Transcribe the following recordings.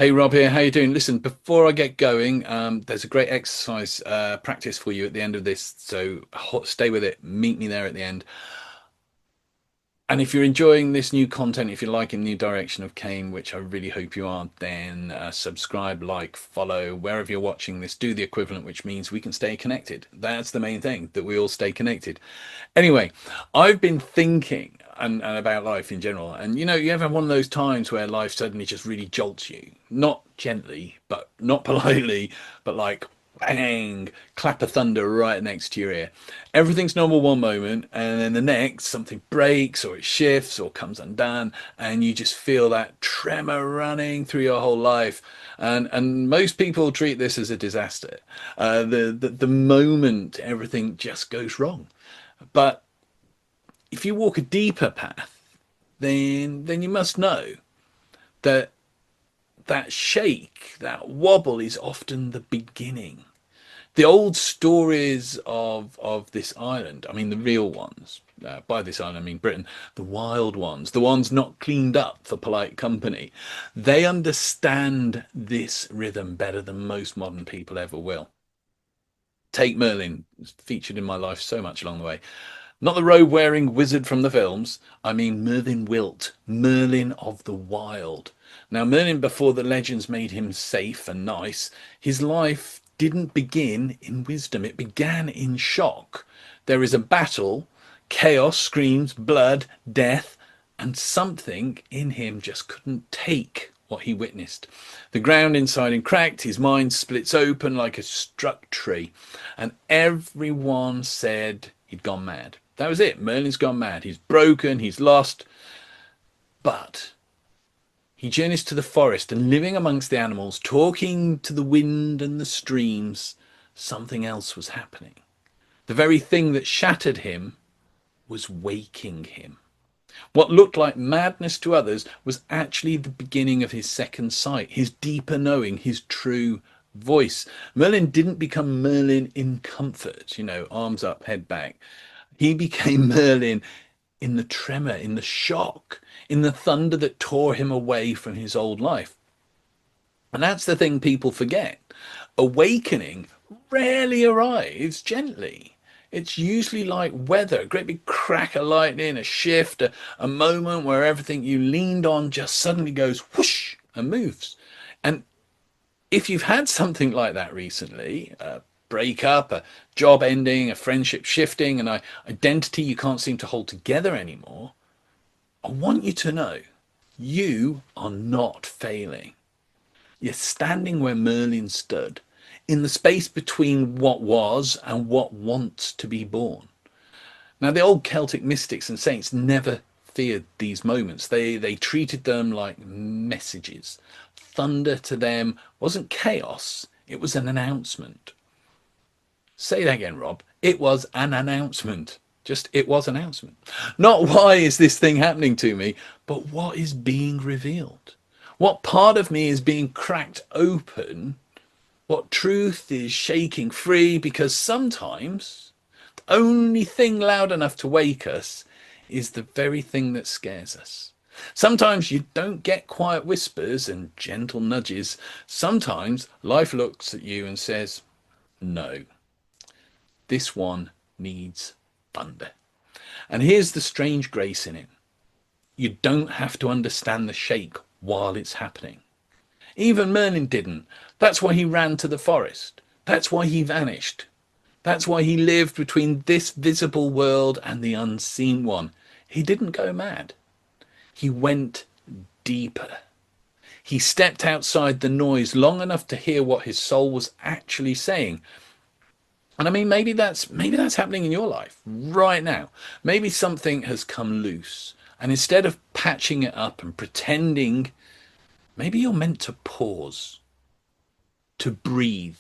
Hey Rob here, how you doing? Listen, before I get going, there's a great exercise practice for you at the end of this, so stay with it. Meet me there at the end. And if you're enjoying this new content, if you're liking the new direction of Kane, which I really hope you are, then subscribe, like, follow, wherever you're watching this, do the equivalent, which means we can stay connected. That's the main thing, that we all stay connected. Anyway, I've been thinking and about life in general, and you ever have one of those times where life suddenly just really jolts you, not gently, but not politely, but like bang, clap of thunder right next to your ear. Everything's normal one moment, and then the next, something breaks or it shifts or comes undone, and you just feel that tremor running through your whole life. And most people treat this as a disaster. The moment everything just goes wrong. But if you walk a deeper path, then you must know that that shake, that wobble is often the beginning. The old stories of this island, I mean the real ones, by this island I mean Britain, the wild ones, the ones not cleaned up for polite company, they understand this rhythm better than most modern people ever will. Take Merlin, featured in my life so much along the way. Not the robe-wearing wizard from the films. I mean Merlin Wilt, Merlin of the Wild. Now, Merlin, before the legends made him safe and nice, his life didn't begin in wisdom. It began in shock. There is a battle, chaos, screams, blood, death, and something in him just couldn't take what he witnessed. The ground inside him cracked, his mind splits open like a struck tree, and everyone said he'd gone mad. That was it. Merlin's gone mad. He's broken, he's lost. But he journeys to the forest and living amongst the animals, talking to the wind and the streams, something else was happening. The very thing that shattered him was waking him. What looked like madness to others was actually the beginning of his second sight, his deeper knowing, his true voice. Merlin didn't become Merlin in comfort, arms up, head back. He became Merlin in the tremor, in the shock, in the thunder that tore him away from his old life. And that's the thing people forget. Awakening rarely arrives gently. It's usually like weather, a great big crack of lightning, a shift, a moment where everything you leaned on just suddenly goes whoosh and moves. And if you've had something like that recently, a breakup, a job ending, a friendship shifting, an identity you can't seem to hold together anymore, I want you to know you are not failing. You're standing where Merlin stood, in the space between what was and what wants to be born. Now, the old Celtic mystics and saints never feared these moments. They treated them like messages. Thunder to them wasn't chaos, it was an announcement. Say that again, Rob. It was an announcement. Just, it was an announcement. Not why is this thing happening to me, but what is being revealed. What part of me is being cracked open? What truth is shaking free? Because sometimes the only thing loud enough to wake us is the very thing that scares us. Sometimes you don't get quiet whispers and gentle nudges. Sometimes life looks at you and says, no, this one needs thunder. And here's the strange grace in it. You don't have to understand the shake while it's happening. Even Merlin didn't. That's why he ran to the forest. That's why he vanished. That's why he lived between this visible world and the unseen one. He didn't go mad. He went deeper. He stepped outside the noise long enough to hear what his soul was actually saying. And I mean, maybe that's happening in your life right now. Maybe something has come loose. And instead of patching it up and pretending, maybe you're meant to pause, to breathe,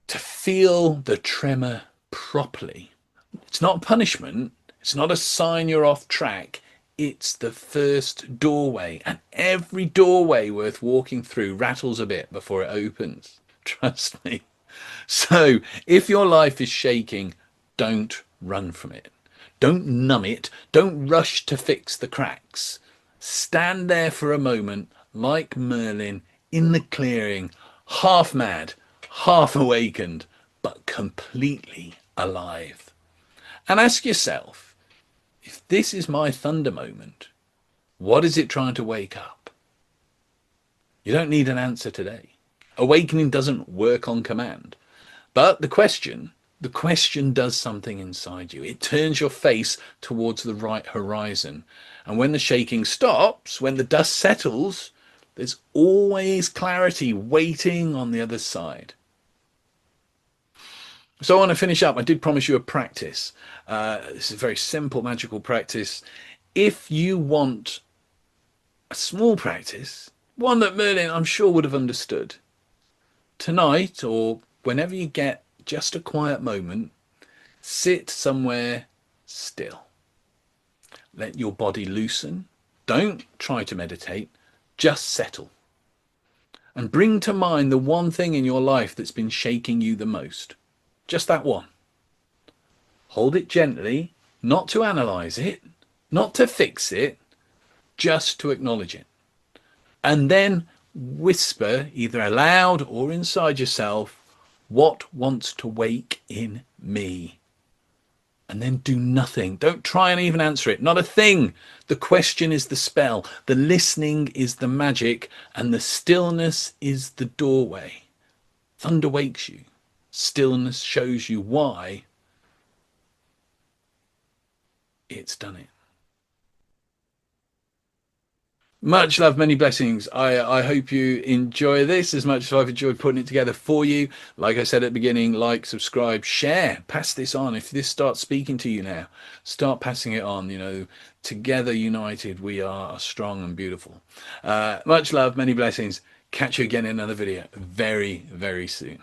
to feel the tremor properly. It's not punishment. It's not a sign you're off track. It's the first doorway. And every doorway worth walking through rattles a bit before it opens. Trust me. So if your life is shaking, don't run from it. Don't numb it. Don't rush to fix the cracks. Stand there for a moment, like Merlin in the clearing, half mad, half awakened, but completely alive. And ask yourself, if this is my thunder moment, what is it trying to wake up? You don't need an answer today. Awakening doesn't work on command. But the question does something inside you. It turns your face towards the right horizon. And when the shaking stops, when the dust settles, there's always clarity waiting on the other side. So I want to finish up. I did promise you a practice. This is a very simple magical practice. If you want a small practice, one that Merlin I'm sure would have understood, tonight or whenever you get just a quiet moment, sit somewhere still. Let your body loosen. Don't try to meditate, just settle. And bring to mind the one thing in your life that's been shaking you the most. Just that one. Hold it gently, not to analyze it, not to fix it, just to acknowledge it. And then whisper, either aloud or inside yourself, what wants to wake in me? And then do nothing. Don't try and even answer it. Not a thing. The question is the spell. The listening is the magic. And the stillness is the doorway. Thunder wakes you. Stillness shows you why it's done it. Much love, many blessings. I hope you enjoy this as much as I've enjoyed putting it together for you. Like I said at the beginning, like, subscribe, share, pass this on. If this starts speaking to you now, start passing it on. You know, together, united, we are strong and beautiful. Much love, many blessings. Catch you again in another video very, very soon.